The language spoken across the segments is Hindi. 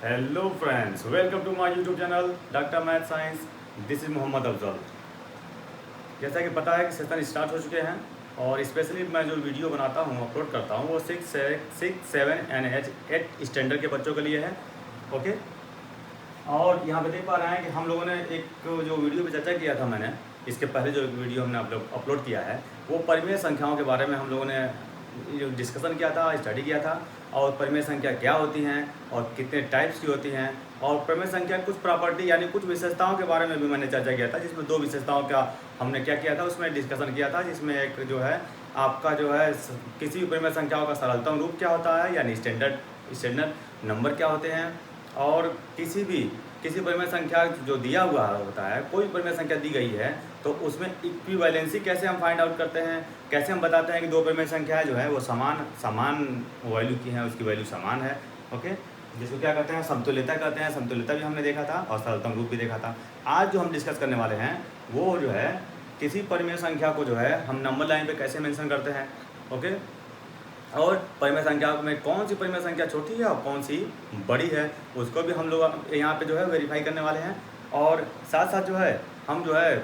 Hello friends, welcome to my YouTube channel doctor math science. This is Mohammad Afzal. जैसा कि पता है कि सेशन स्टार्ट हो चुके हैं और स्पेशली मैं जो वीडियो बनाता हूँ, अपलोड करता हूँ, वो 6, 7 एंड 8 स्टैंडर्ड के बच्चों के लिए है। ओके। और यहाँ पे देख पा रहे हैं कि हम लोगों ने एक जो वीडियो पे चर्चा किया था, मैंने इसके पहले जो वीडियो हमने अपलोड किया है, वो परिमेय संख्याओं के बारे में हम लोगों ने जो डिस्कशन किया था, स्टडी किया था। और परिमेय संख्या क्या होती हैं और कितने टाइप्स की होती हैं, और परिमेय संख्या कुछ प्रॉपर्टी यानी कुछ विशेषताओं के बारे में भी मैंने चर्चा किया था, जिसमें 2 विशेषताओं का हमने क्या किया था, उसमें डिस्कशन किया था। जिसमें एक जो है आपका जो है किसी भी परिमेय संख्याओं का सरलतम रूप क्या होता है, यानी स्टैंडर्ड नंबर क्या होते हैं, और किसी परिमेय संख्या जो दिया हुआ होता है, कोई परिमेय संख्या दी गई है, तो उसमें इक्विवेलेंसी कैसे हम फाइंड आउट करते हैं, कैसे हम बताते हैं कि 2 परिमेय संख्याएं जो है वो समान वैल्यू की हैं, उसकी वैल्यू समान है। ओके, जिसको क्या कहते हैं, समतुल्यता कहते हैं। समतुल्यता भी हमने देखा था और सरलतम रूप भी देखा था। आज जो हम डिस्कस करने वाले हैं वो जो है किसी परिमेय संख्या को जो है हम नंबर लाइन पे कैसे मेंशन करते हैं। ओके, और परिमेय संख्या में कौन सी परिमेय संख्या छोटी है और कौन सी बड़ी है, उसको भी हम लोग यहाँ पे जो है वेरीफाई करने वाले हैं। और साथ साथ जो है हम जो है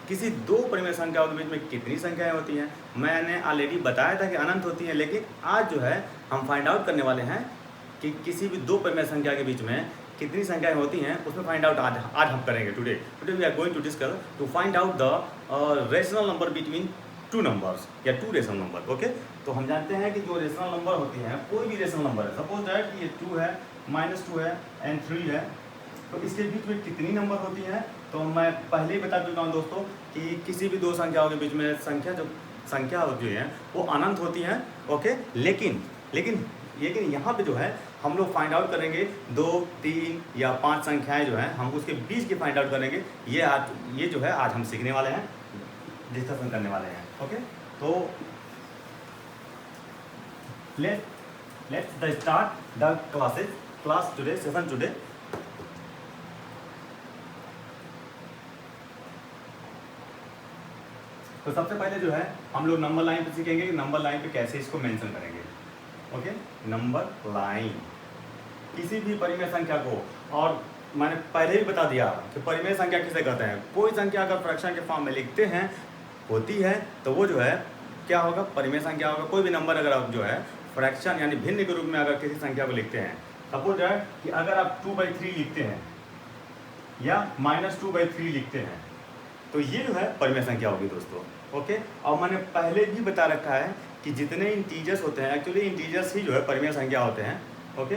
किसी 2 परिमेय संख्याओं के बीच में कितनी संख्याएं होती हैं, मैंने ऑलरेडी बताया था कि अनंत होती हैं, लेकिन आज जो है हम फाइंड आउट करने वाले हैं कि किसी भी 2 परिमेय संख्या के बीच में कितनी संख्याएं होती हैं, उसमें फाइंड आउट आज हम करेंगे। Today we are going to discuss to find out the rational number between 2 numbers या 2 रेशनल नंबर। ओके, तो हम जानते हैं कि जो रेशनल नंबर होती हैं, कोई भी रेशनल नंबर है, सपोज दैट कि ये 2 है, -2 है एंड 3 है, तो इसके बीच में कितनी नंबर होती हैं। तो मैं पहले ही बता चुका हूँ दोस्तों कि किसी भी 2 संख्याओं के बीच में संख्या होती है वो अनंत होती हैं। ओके, लेकिन यहाँ पे जो है हम लोग फाइंड आउट करेंगे 2, 3 या 5 संख्याएं जो हैं, हम उसके बीच की फाइंड आउट करेंगे। ये जो है आज हम सीखने वाले हैं, डिस्कशन करने वाले हैं। ओके, तो let's start the class today, session today। तो सबसे पहले जो है हम लोग नंबर लाइन पे सीखेंगे कि नंबर लाइन पे कैसे इसको मेंशन करेंगे। ओके, नंबर लाइन किसी भी परिमेय संख्या को, और मैंने पहले ही बता दिया कि परिमेय संख्या किसे कहते हैं। कोई संख्या अगर फ्रैक्शन के फॉर्म में लिखते हैं होती है तो वो जो है क्या होगा, परिमेय संख्या होगा। कोई भी नंबर अगर आप जो है फ्रैक्शन यानी भिन्न के रूप में अगर किसी संख्या को लिखते हैं, सपोज है कि अगर आप 2/3 लिखते हैं या -2/3 लिखते हैं, तो ये जो है परिमेय संख्या होगी दोस्तों। ओके, और मैंने पहले भी बता रखा है कि जितने इंटीजर्स होते हैं, एक्चुअली इंटीजर्स ही जो है परिमेय संख्या होते हैं। ओके,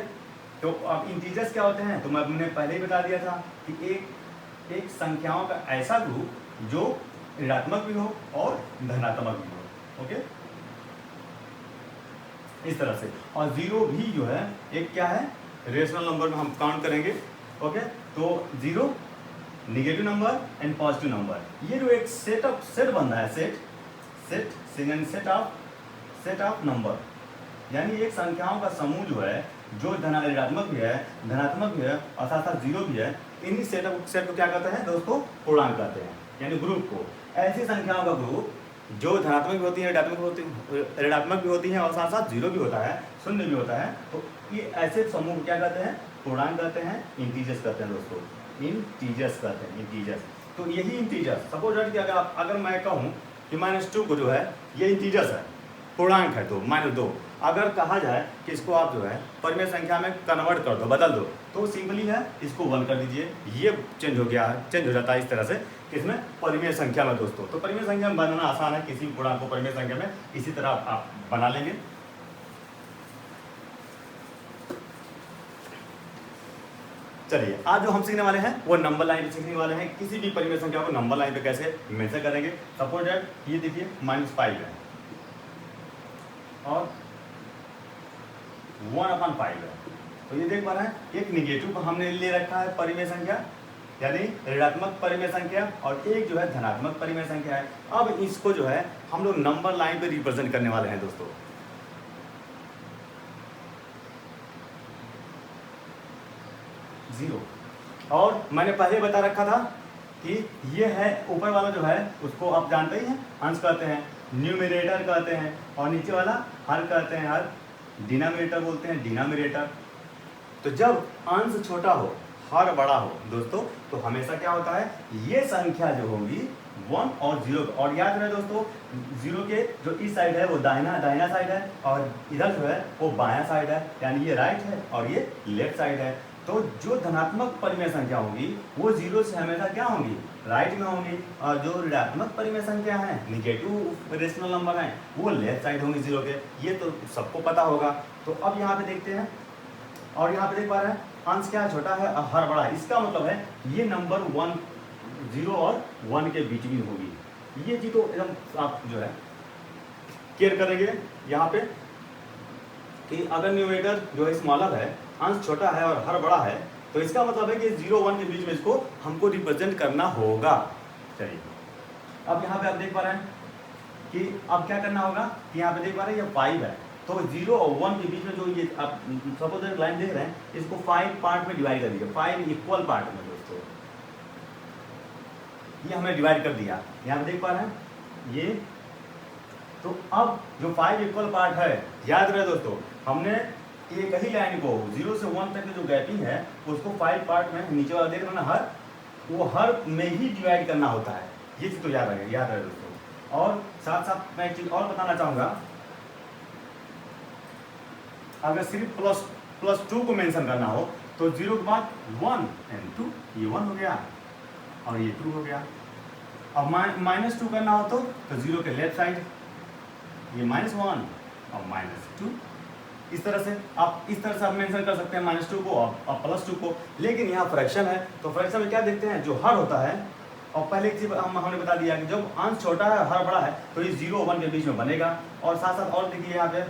तो अब इंटीजर्स क्या होते हैं, तो मैंने पहले ही बता दिया था कि एक संख्याओं का ऐसा ग्रुप जो ऋणात्मक भी हो और धनात्मक भी हो। ओके, इस तरह से। और 0 भी जो है एक क्या है, रेशनल नंबर में हम काउंट करेंगे। ओके, तो 0 negative number and positive number, ये जो एक सेट बन रहा है, सेट ऑफ नंबर, यानी एक संख्याओं का समूह जो है जो ऋणात्मक भी है, धनात्मक भी है और साथ साथ 0 भी है। इन्हीं सेट को क्या कहते हैं दोस्तों, पूर्णांक कहते हैं, यानी ग्रुप को। ऐसी संख्याओं का ग्रुप जो धनात्मक भी होती है, ऋणात्मक भी होती है और साथ साथ 0 भी होता है, शून्य भी होता है, तो ये ऐसे समूह को क्या कहते हैं, पूर्णांक कहते हैं, इंटीजर्स कहते हैं दोस्तों, इंटीजर्स कहते हैं, इंटीजर्स। तो यही इंटीजर्स, सपोज दैट कि अगर मैं कहूँ कि -2 को जो है ये इंटीजर्स है, पूर्णांक है, तो -2 अगर कहा जाए कि इसको आप जो है परिमेय संख्या में कन्वर्ट कर दो, बदल दो, तो सिंपली है इसको 1 कर दीजिए, ये चेंज हो जाता है इस तरह से, इसमें परिमेय संख्या में दोस्तों। तो परिमेय संख्या में बनाना आसान है, किसी भी पूर्णांक को परिमेय संख्या में इसी तरह आप बना लेंगे। चलिए, आज जो हम सीखने वाले हैं वो नंबर लाइन पे सीखने वाले हैं। किसी भी परिमेय संख्या को नंबर लाइन पे कैसे मेंशन करेंगे। सपोज दैट ये देखिए -5 है और 1/5 है, तो ये देख पा रहे हैं एक निगेटिव को हमने ले रखा है परिमेय संख्या, यानी ऋणात्मक परिमेय संख्या, और एक जो है धनात्मक परिमेय संख्या है। अब इसको जो है हम लोग नंबर लाइन पे रिप्रेजेंट करने वाले हैं दोस्तों। 0, और मैंने पहले बता रखा था कि ये है ऊपर वाला जो है उसको आप जानते ही हैं, अंश कहते हैं, न्यूमरेटर कहते हैं, और नीचे वाला हर कहते हैं, हर डिनोमिनेटर बोलते हैं, डिनोमिनेटर। तो जब अंश छोटा हो हर बड़ा हो दोस्तों, तो हमेशा क्या होता है, ये संख्या जो होगी 1 और 0, और याद रहे दोस्तों 0 के जो इस साइड है वो दाहिना साइड है, और इधर जो है वो बायां साइड है, यानी ये राइट है और ये लेफ्ट साइड है। तो जो धनात्मक परिमेय संख्या होगी वो 0 से हमेशा क्या होंगी, राइट में होंगी, और जो ऋणात्मक परिमेय संख्या है, निगेटिव रेशनल नंबर हैं, वो लेफ्ट साइड होंगी 0 के। ये तो सबको पता होगा। तो अब यहाँ पे देखते हैं, और यहाँ पे देख पा रहे हैं अंश क्या छोटा है और हर बड़ा है। इसका मतलब है ये नंबर 1 0 और 1 के बीच में होगी। ये चीज तो एकदम आप जो है केयर करेंगे यहाँ पे कि अगर न्यूमरेटर जो है स्मॉलर है, अंश छोटा है और हर बड़ा है, तो इसका मतलब है कि 0 1 के बीच में इसको हमको रिप्रेजेंट करना होगा। चलिए अब यहाँ पे आप देख पा रहे हैं कि अब क्या करना होगा कि यहाँ पे देख पा रहे हैं ये 5 है, तो 0 और 1 के बीच में जो ये आप सपोज एक लाइन देख रहे हैं, इसको 5 पार्ट में डिवाइड कर दीजिए, 5 इक्वल पार्ट में दोस्तों, ये हमने डिवाइड कर दिया। यहाँ पे देख पा रहे हैं ये, तो अब जो 5 इक्वल पार्ट है, याद रहे दोस्तों हमने एक ही लाइन को 0 से 1 तक जो गैपिंग है उसको 5 पार्ट में, नीचे वाला देख रहे ना हर, वो हर में ही डिवाइड करना होता है। ये चीज तो याद रहे दोस्तों। और साथ साथ मैं एक चीज और बताना चाहूंगा, अगर सिर्फ प्लस 2 को मेंशन करना हो तो 0 के बाद 1 एंड 2, ये 1 हो गया और ये 2 हो गया। अब -2 करना हो तो 0 के लेफ्ट साइड ये -1 और -2, इस तरह से आप मेंशन कर सकते हैं -2 को और +2 को। लेकिन यहाँ फ्रैक्शन है, तो फ्रैक्शन में क्या देखते हैं, जो हर होता है, और पहले एक चीज हमने बता दिया कि जब अंश छोटा है हर बड़ा है तो ये 0 1 के बीच में बनेगा। और साथ साथ और देखिए यहाँ पे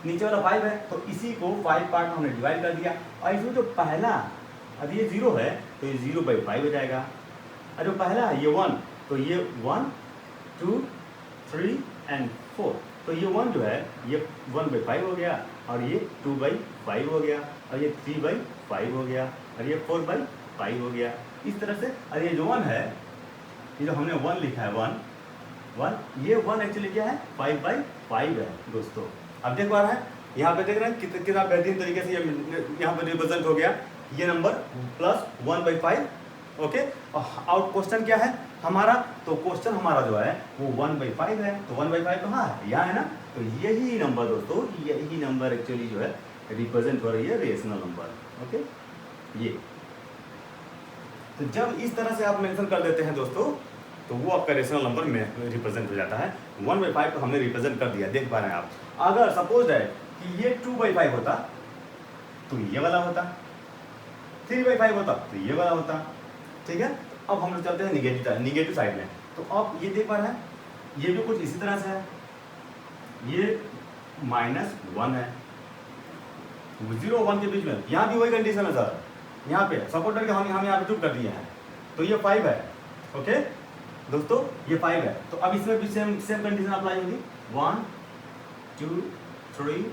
नीचे वाला 5 है, तो इसी को 5 पार्ट में हमने डिवाइड कर दिया, और इसमें जो पहला, अब ये 0 है तो ये 0/5 हो जाएगा, और जो पहला है ये 1, तो ये 1 2 3 एंड 4, तो ये 1 जो है ये 1/5 हो गया, और ये 2/5 हो गया, और ये 3/5 हो गया, और ये 4/5 हो गया। इस तरह से, और ये जो 1 है, ये जो हमने 1 लिखा है 1, ये 1 एक्चुअली क्या है 5/5 है दोस्तों। अब देख पा रहे हैं यहाँ पे, देख रहे हैं कितना बेहतरीन तरीके से यहाँ पे रिप्रेजेंट हो गया ये नंबर +1/5। ओके, और क्वेश्चन क्या है हमारा, तो क्वेश्चन हमारा जो है वो 1/5 है, तो 1/5 कहाँ है, यहाँ है ना। तो यही नंबर दोस्तों, यही नंबर एक्चुअली जो है रिप्रेजेंट हो रही है रेशनल नंबर। ओके, ये तो जब इस तरह से आप मेंशन कर देते हैं दोस्तों, तो वो आपका रेशनल नंबर में रिप्रेजेंट हो जाता है। 1/5 को हमने रिप्रेजेंट कर दिया, देख पा रहे हैं आप। अगर सपोज है कि ये 2/5 होता तो ये वाला होता, 3/5 होता तो ये वाला होता, ठीक है। अब हम लोग चलते हैं निगेटिव साइड में। तो अब ये देख पा रहे हैं, ये भी कुछ इसी तरह से है, ये -1 है, 0 1 के बीच में, यहाँ भी वही कंडीशन है सर, यहाँ पे सपोर्ट करके हम यहाँ पे चुप कर दिए हैं, तो ये 5 है। ओके दोस्तों, ये 5 है, तो अब इसमें भी सेम कंडीशन अप्लाई होगी, 1 2 3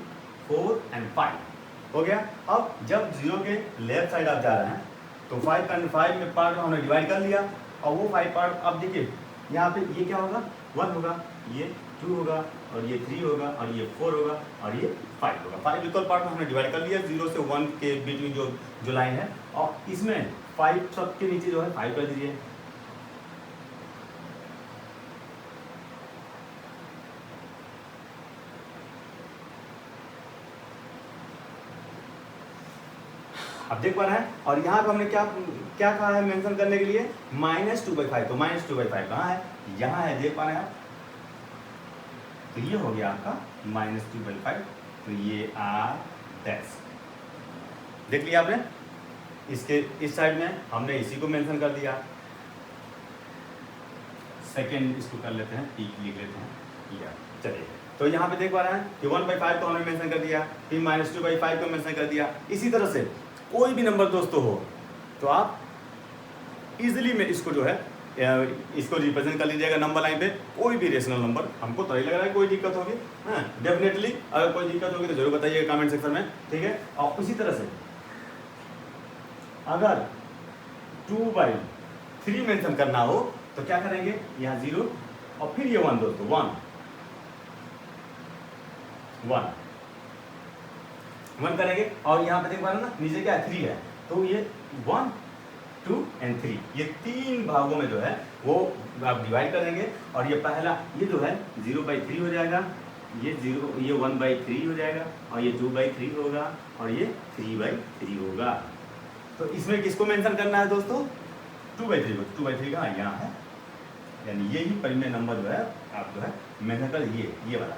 4 एंड 5 हो गया। अब जब 0 के लेफ्ट साइड आप जा रहे हैं तो 5 में पार्ट में हमने डिवाइड कर लिया, और वो 5 पार्ट, अब देखिए यहाँ पे ये क्या होगा, 1 होगा, ये 2 होगा, और ये 3 होगा, और ये 4 होगा, और ये 5 होगा। 5 इक्वल पार्ट में हमने डिवाइड कर लिया 0 से 1 के बीच में जो लाइन है, और इसमें 5 सबके नीचे जो है 5 कर दीजिए। अब देख पा रहे हैं, और यहाँ पे हमने क्या कहा है मेंशन करने के लिए, -2/5, तो -2/5 कहाँ है, यहाँ है, देख पा रहे हैं आप। तो ये हो गया आपका -2/5, तो ये R' देख लिया आपने। इसके इस साइड में हमने इसी को मेंशन कर दिया। सेकेंड इसको कर लेते हैं, लिख लेते हैं या, चलिए। तो यहाँ पे देख पा रहे हैं कि 1/5 को हमने मेंशन कर दिया, फिर -2/5 को मेंशन कर दिया। इसी तरह से कोई भी नंबर दोस्तों हो तो आप इजीली में इसको जो है इसको रिप्रेजेंट कर लीजिएगा नंबर लाइन पे। कोई भी रेशनल नंबर, हमको तो नहीं लग रहा है कोई दिक्कत होगी, हाँ डेफिनेटली अगर कोई दिक्कत होगी तो जरूर बताइएगा कमेंट सेक्शन में, ठीक है। और उसी तरह से अगर 2/3 मेंशन करना हो तो क्या करेंगे, यहाँ 0 और फिर ये 1 दोस्तों, 1 1 करेंगे और यहाँ पे देख पा रहे हैं ना नीचे क्या 3 है, तो ये 1 2 और 3 ये 3 भागों में जो है वो आप डिवाइड कर देंगे। और ये पहला ये जो है 0/3 हो जाएगा, ये 1/3 हो जाएगा, और ये 2/3 होगा, और ये 3/3 होगा। तो इसमें किसको मेंशन करना है दोस्तों? 2/3 को। 2/3 का यहाँ है, यानी ये ही परिमेय नंबर जो है आप जो है मेंशन कर ये वाला।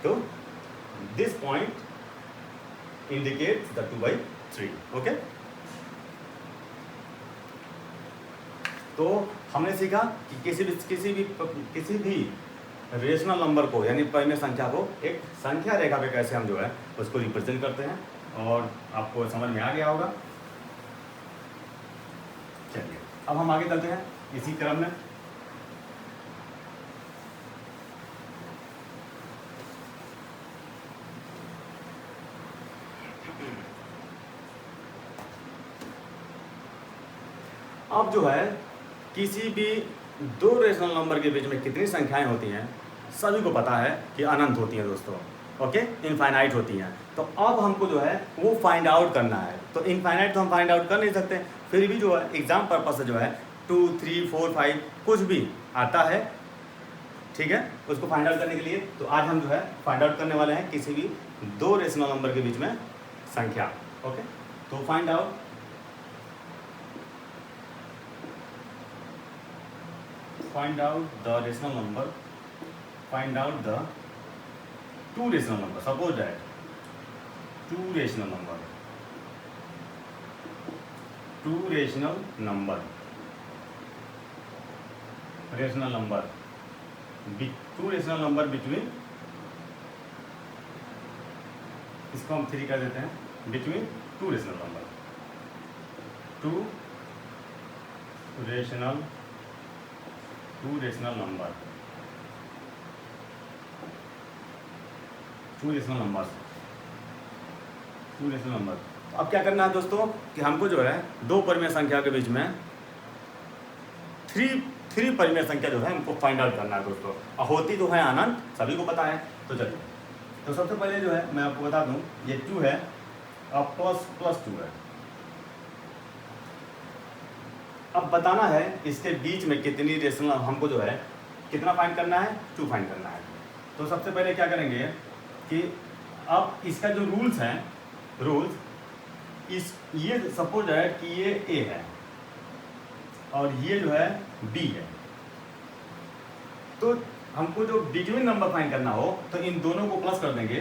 तो this point indicates the 2/3। Okay, तो हमने सीखा कि किसी भी रेशनल नंबर को यानी परिमेय संख्या को एक संख्या रेखा पे कैसे हम जो है उसको रिप्रेजेंट करते हैं, और आपको समझ में आ गया होगा। चलिए अब हम आगे चलते हैं इसी क्रम में। अब जो है किसी भी दो रेशनल नंबर के बीच में कितनी संख्याएं होती हैं सभी को पता है कि अनंत होती हैं दोस्तों। ओके, इनफाइनाइट होती हैं। तो अब हमको जो है वो फाइंड आउट करना है। तो इनफाइनाइट तो हम फाइंड आउट कर नहीं सकते, फिर भी जो है एग्जाम पर्पस से जो है 2 3 4 5 कुछ भी आता है, ठीक है, उसको फाइंड आउट करने के लिए। तो आज हम जो है फाइंड आउट करने वाले हैं किसी भी दो रेशनल नंबर के बीच में संख्या। ओके, तो find out the rational number, find out the two rational number. Suppose that two rational number between, इसको हम 3 कर देते हैं, between two rational number अब क्या करना है दोस्तों कि हमको जो है दो परिमेय संख्या के बीच में थ्री परिमेय संख्या जो है हमको फाइंड आउट करना है दोस्तों। और होती तो है अनंत, सभी को पता है। तो चलिए, तो सबसे पहले जो है मैं आपको बता दूं, ये 2 है और प्लस 2 है। अब बताना है इसके बीच में कितनी रेशनल, हमको जो है कितना फाइंड करना है, 2 फाइंड करना है। तो सबसे पहले क्या करेंगे कि अब इसका जो रूल्स हैं, ये सपोज है कि ये A है और ये जो है B है। तो हमको जो बिटवीन नंबर फाइंड करना हो तो इन दोनों को प्लस कर देंगे,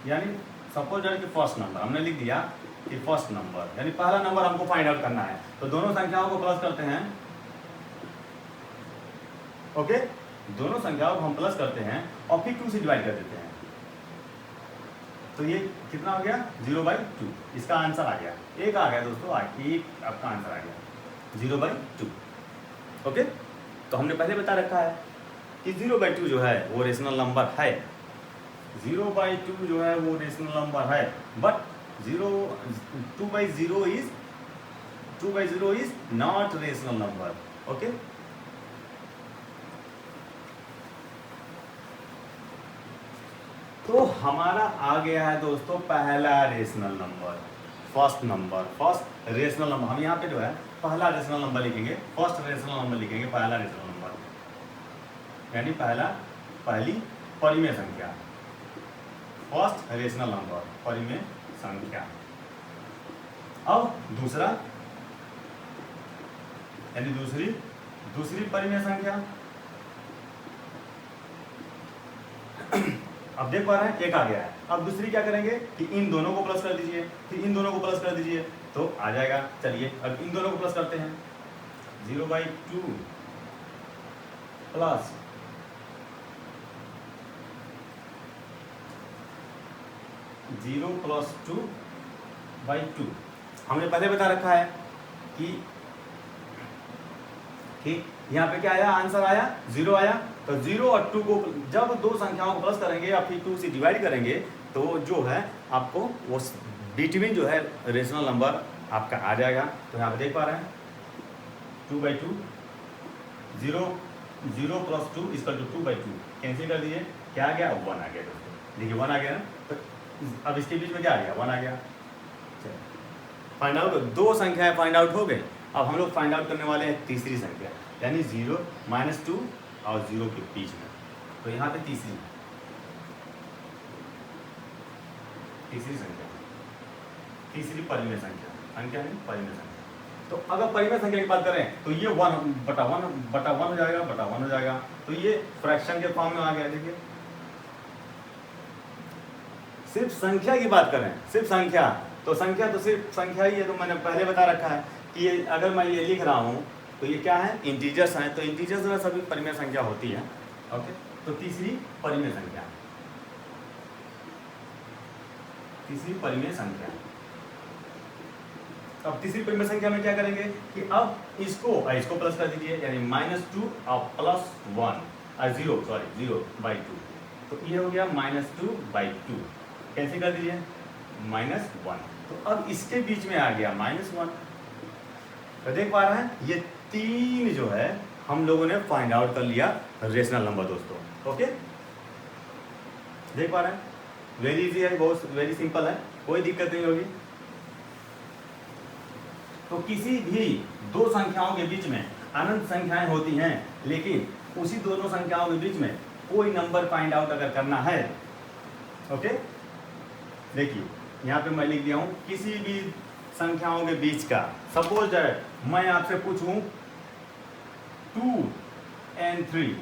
यानी सपोज दैट कि फर्स्ट नंबर हमने लिख दिया कि फर्स्ट नंबर यानी पहला नंबर हमको फाइंड आउट करना है। तो दोनों संख्याओं को प्लस करते हैं। ओके, दोनों संख्याओं को हम प्लस करते हैं और फिर 2 से डिवाइड कर देते हैं। तो ये कितना हो गया 0/2। इसका आंसर आ गया, एक आ गया दोस्तों, एक आपका आंसर आ गया 0/2। ओके, तो हमने पहले बता रखा है कि 0/2 जो है वो रेशनल नंबर है, 0/2 जो है वो रेशनल नंबर है। But 2/0 is not rational number. Okay, तो हमारा आ गया है दोस्तों पहला rational number, first rational number. हम यहाँ पे जो है पहला रेशनल नंबर लिखेंगे, फर्स्ट रेशनल नंबर लिखेंगे, पहला रेशनल नंबर यानी पहली परिमेय संख्या, फर्स्ट रेशनल नंबर परिमेय संख्या। अब दूसरा यानी दूसरी परिमेय संख्या। अब देख पा रहे हैं एक आ गया है। अब दूसरी क्या करेंगे कि इन दोनों को प्लस कर दीजिए, फिर इन दोनों को प्लस कर दीजिए, तो आ जाएगा। चलिए अब इन दोनों को प्लस करते हैं, 0/2 प्लस 0 + 2/2। हमने पहले बता रखा है कि यहाँ पे क्या आया, आंसर आया 0 आया। तो 0 और 2 को जब दो संख्याओं को प्लस करेंगे या फिर 2 से डिवाइड करेंगे तो जो है आपको वो बिटवीन जो है रेशनल नंबर आपका आ जाएगा। तो यहाँ पे देख पा रहे हैं 2/2 0 0 + 2 = 2/2 कैंसिल कर दीजिए, क्या आ गया 1 आ गया दोस्तों। देखिए 1 आ गया ना, तो अब इसके बीच में क्या आ गया 1 आ गया। चलिए फाइंड आउट, दो संख्याएं फाइंड आउट हो गई। अब हम लोग फाइंड आउट करने वाले हैं तीसरी संख्या, यानी 0 - 2 और 0 के बीच में। तो यहाँ पे तीसरी संख्या, तीसरी परिमेय संख्या, संख्या नहीं परिमेय संख्या। तो अगर परिमेय संख्या की बात करें तो ये 1/1 हो जाएगा, बटा 1 हो जाएगा। तो ये फ्रैक्शन के फॉर्म में आ गया। देखिए सिर्फ संख्या की बात करें, सिर्फ संख्या, तो संख्या तो सिर्फ संख्या ही है। तो मैंने पहले बता रखा है कि ये अगर मैं ये लिख रहा हूँ तो ये क्या है, इंटीजर्स हैं। तो इंटीजर्स में सभी परिमेय संख्या होती है। ओके, तो तीसरी परिमेय संख्या, तीसरी परिमेय संख्या। अब तीसरी परिमेय संख्या में क्या करेंगे कि अब इसको प्लस कर दीजिए, यानी -2 और +1 0/2। तो ये हो गया -2/2, कैसे कर दीजिए -1। तो अब इसके बीच में आ गया -1। तो देख पा रहे हैं ये 3 जो है हम लोगों ने फाइंड आउट कर लिया रेशनल नंबर दोस्तों। ओके, देख पा रहे हैं, वेरी इजी है, बहुत वेरी सिंपल है, कोई दिक्कत नहीं होगी। तो किसी भी दो संख्याओं के बीच में अनंत संख्याएं होती हैं, लेकिन उसी दोनों संख्याओं के बीच में कोई नंबर फाइंड आउट अगर करना है, ओके, देखिए यहाँ पे मैं लिख दिया हूँ किसी भी संख्याओं के बीच का। सपोज मैं आपसे पूछूं 2 और 3,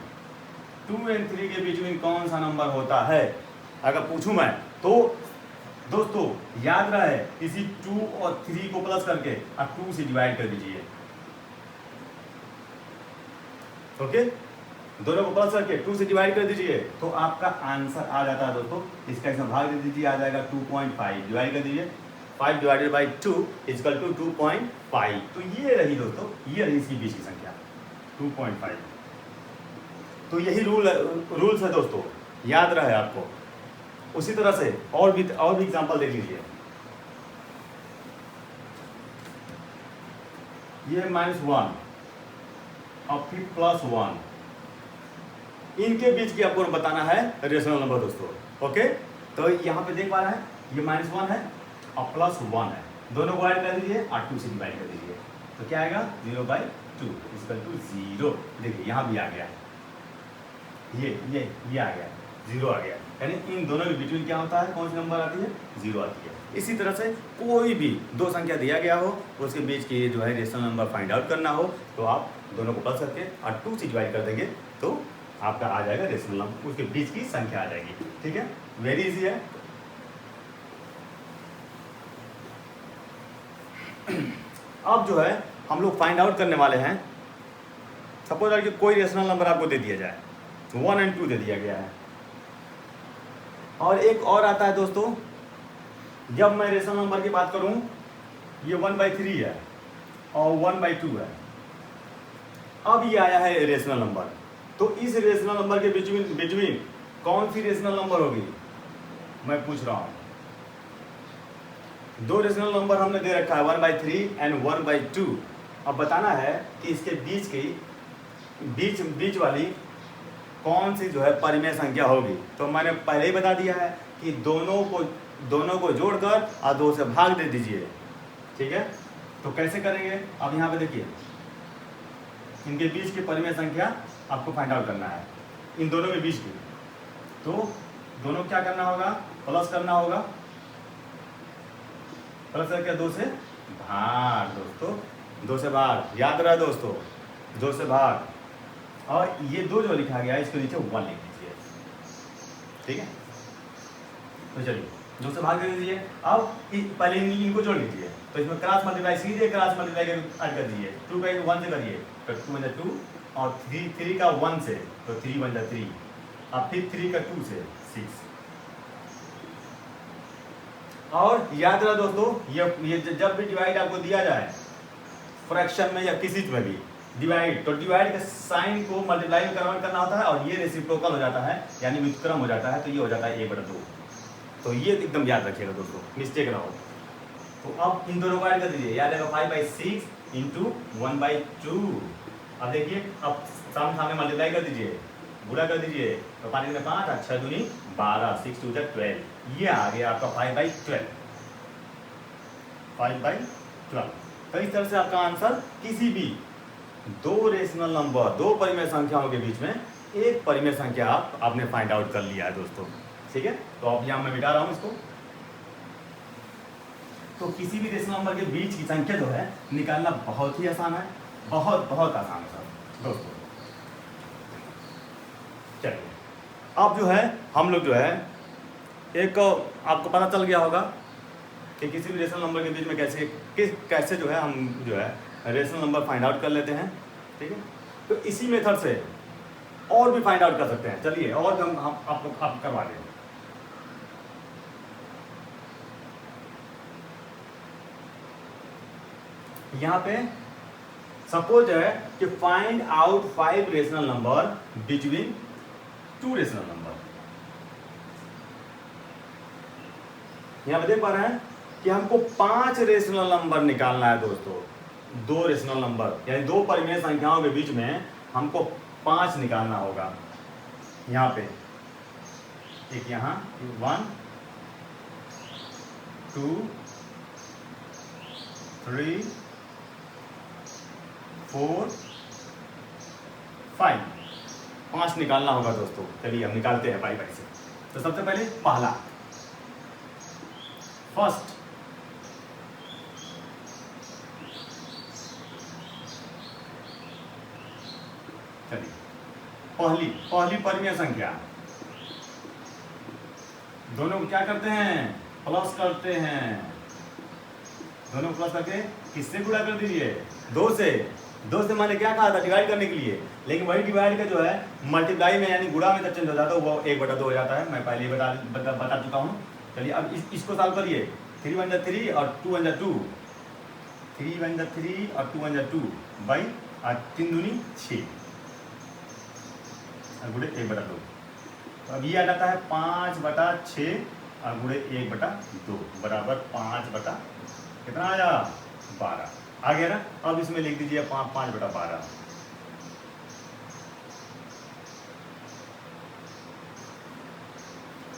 2 और 3 के बीच में कौन सा नंबर होता है, अगर पूछूं मैं, तो दोस्तों याद रहे इसी 2 और 3 को प्लस करके और 2 से डिवाइड कर दीजिए। ओके, दोनों को प्लस करके 2 से डिवाइड कर दीजिए तो आपका आंसर आ जाता है दोस्तों। इसका इसमें भाग दे दीजिए, आ जाएगा 2.5। डिवाइड कर दीजिए, 5 / 2 = 2.5। तो ये रही दोस्तों, ये रही इसकी बीच की संख्या 2.5। तो यही रूल्स है दोस्तों, याद रहे आपको। उसी तरह से और भी एग्जांपल देख लीजिए। ये -1 और फिर +1, इनके बीच की आपको बताना है रेशनल नंबर दोस्तों। ओके, तो यहाँ पे देख पा रहे हैं ये -1 है और +1 है, दोनों को ऐड कर दीजिए और 2 से डिवाइड कर दीजिए। तो क्या आएगा 0/2 = 0। देखिए यहाँ भी आ गया, ये आ गया 0 आ गया, यानी इन दोनों के बीच में क्या होता है, कौन सी नंबर आती है 0 आती है। इसी तरह से कोई भी दो संख्या दिया गया हो, उसके बीच की जो है रेशनल नंबर फाइंड आउट करना हो, तो आप दोनों को प्लस करके और 2 से डिवाइड कर देंगे तो आपका आ जाएगा रेशनल नंबर, उसके बीच की संख्या आ जाएगी। ठीक है, वेरी इजी है। अब जो है हम लोग फाइंड आउट करने वाले हैं, सपोज अगर कोई रेशनल नंबर आपको दे दिया जाए, 1 और 2 दे दिया गया है, और एक और आता है दोस्तों, जब मैं रेशनल नंबर की बात करूं, ये 1/3 है और 1/2 है। अब ये आया है रेशनल नंबर, तो इस रेशनल नंबर के बिटवीन कौन सी रेशनल नंबर होगी, मैं पूछ रहा हूं। दो रेशनल नंबर हमने दे रखा है 1/3 एंड 1/2। अब बताना है कि इसके बीच वाली कौन सी जो है परिमेय संख्या होगी। तो मैंने पहले ही बता दिया है कि दोनों को जोड़कर और 2 से भाग दे दीजिए। ठीक है, तो कैसे करेंगे, अब यहाँ पे देखिए इनके बीच की परिमेय संख्या आपको फाइंड आउट करना है, इन दोनों के बीच की। तो दोनों क्या करना होगा, प्लस करना होगा, प्लस करके 2 से भाग दोस्तों, 2 से भाग, याद रहा दोस्तों 2 से भाग, और ये 2 जो लिखा गया है इसके नीचे 1 लिख दीजिए। ठीक है, तो चलिए 2 से भाग दे दीजिए। अब पहले इनको जोड़ लीजिए, तो इसमें क्रॉस मल्टीप्लाई, सीधे क्रॉस मल्टीप्लाई ऐड कर दीजिए। 2 का 1 से करिए तो 2 × 2 और 3 का 1 से तो 3 × 3, और फिर 3 का 2 से 6। और याद रहा दोस्तों, ये जब भी डिवाइड आपको दिया जाए फ्रैक्शन में या किसी में भी डिवाइड, तो डिवाइड के साइन को मल्टीप्लाई में कन्वर्ट करना होता है, और ये रेसिप्रोकल हो जाता है, यानी व्युत्क्रम हो जाता है, तो ये हो जाता है a/2। तो ये एकदम याद रखिएगा दोस्तों, मिस्टेक ना हो। तो अब इन दोनों को ऐड कर दीजिए, याद रहेगा 5/6 × 1/2। अब देखिए, अब सामने सामने मल्टीप्लाई कर दीजिए, गुणा कर दीजिए, तो 5 में 5 और 6 दूनी 12, 6 2 12, ये आ गया आपका 5/12, 5/12। तो इस तरह से आपका आंसर किसी भी दो रेशनल नंबर, दो परिमेय संख्याओं के बीच में एक परिमेय संख्या आपने फाइंड आउट कर लिया है दोस्तों। ठीक है, तो अब यहाँ मैं मिटा रहा हूँ इसको। तो किसी भी रेशनल नंबर के बीच की संख्या जो है निकालना बहुत ही आसान है, बहुत बहुत आसान है सर दोस्तों। चलिए अब जो है हम लोग जो है एक आपको पता चल गया होगा कि किसी भी रेशनल नंबर के बीच में कैसे जो है हम जो है रेशनल नंबर फाइंड आउट कर लेते हैं। ठीक है, तो इसी मेथड से और भी फाइंड आउट कर सकते हैं। चलिए और हम आपको करवा दें। यहाँ पे सपोज है कि find out 5 rational number between 2 rational number. यहाँ पे देख पा रहे हैं कि हमको 5 रेशनल नंबर निकालना है दोस्तों। 2 रेशनल नंबर यानी दो परिमेय संख्याओं के बीच में हमको 5 निकालना होगा। यहाँ पे एक यहाँ 1 2 3 4 5 5 निकालना होगा दोस्तों। चलिए हम निकालते हैं बाई बाई से। तो सबसे पहले पहला फर्स्ट चलिए पहली परिमेय संख्या, दोनों को क्या करते हैं प्लस करते हैं। दोनों को प्लस करके किससे गुणा कर दीजिए 2 से मैंने क्या कहा था डिवाइड करने के लिए, लेकिन वही डिवाइड का जो है मल्टीप्लाई में यानी गुणा में जब चेंज हो जाता है वो 1/2 हो जाता है। मैं पहले ही बता चुका हूँ। चलिए अब इसको सॉल्व करिए। 3 1 जा 3 और 2 1 जा 2, 3 1 जा 3 और 2 1 जा 2 बाई 3 दूनी 6 और गुणे 1/2। तो अब ये आ जाता है 5/6 और गुणे 1/2 बराबर 5 कितना आया 12 आ गया ना। अब इसमें लिख दीजिए 5/12।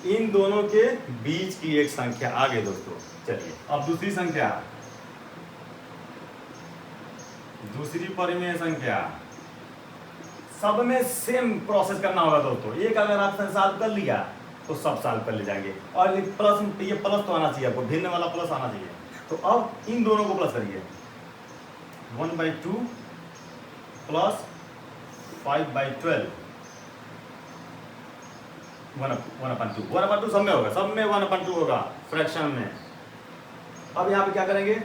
इन दोनों के बीच की एक संख्या आ गई दोस्तों। चलिए अब दूसरी संख्या, दूसरी परिमेय संख्या, सब में सेम प्रोसेस करना होगा दोस्तों। एक अगर आपने सॉल्व कर लिया तो सब सॉल्व कर ले जाएंगे। और प्लस, ये प्लस तो आना चाहिए आपको, भिन्न वाला प्लस आना चाहिए। तो अब इन दोनों को प्लस करिए 1/2 प्लस 5/12 1/2 सब में होगा, सब में 1/2 होगा फ्रैक्शन में। अब यहाँ पे क्या करेंगे,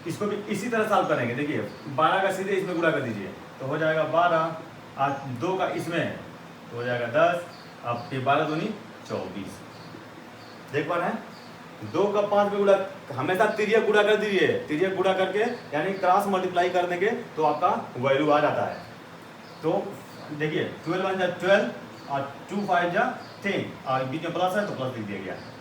इसको भी इसी तरह सॉल्व करेंगे। देखिए 12 का सीधे इसमें गुणा कर दीजिए तो हो जाएगा 12 और 2 का इसमें तो हो जाएगा 10। अब फिर 12 दूनी 24। देख पा रहे हैं 2 का 5 में गुणा, हमेशा तिर्यक गुणा कर दीजिए। तिर्यक गुणा करके यानी क्रॉस मल्टीप्लाई कर देंगे तो आपका वैल्यू आ जाता है। तो देखिए 12 1 जा 12 और 2 5 जा 10 और बीच में प्लस है तो प्लस लिख दिया गया।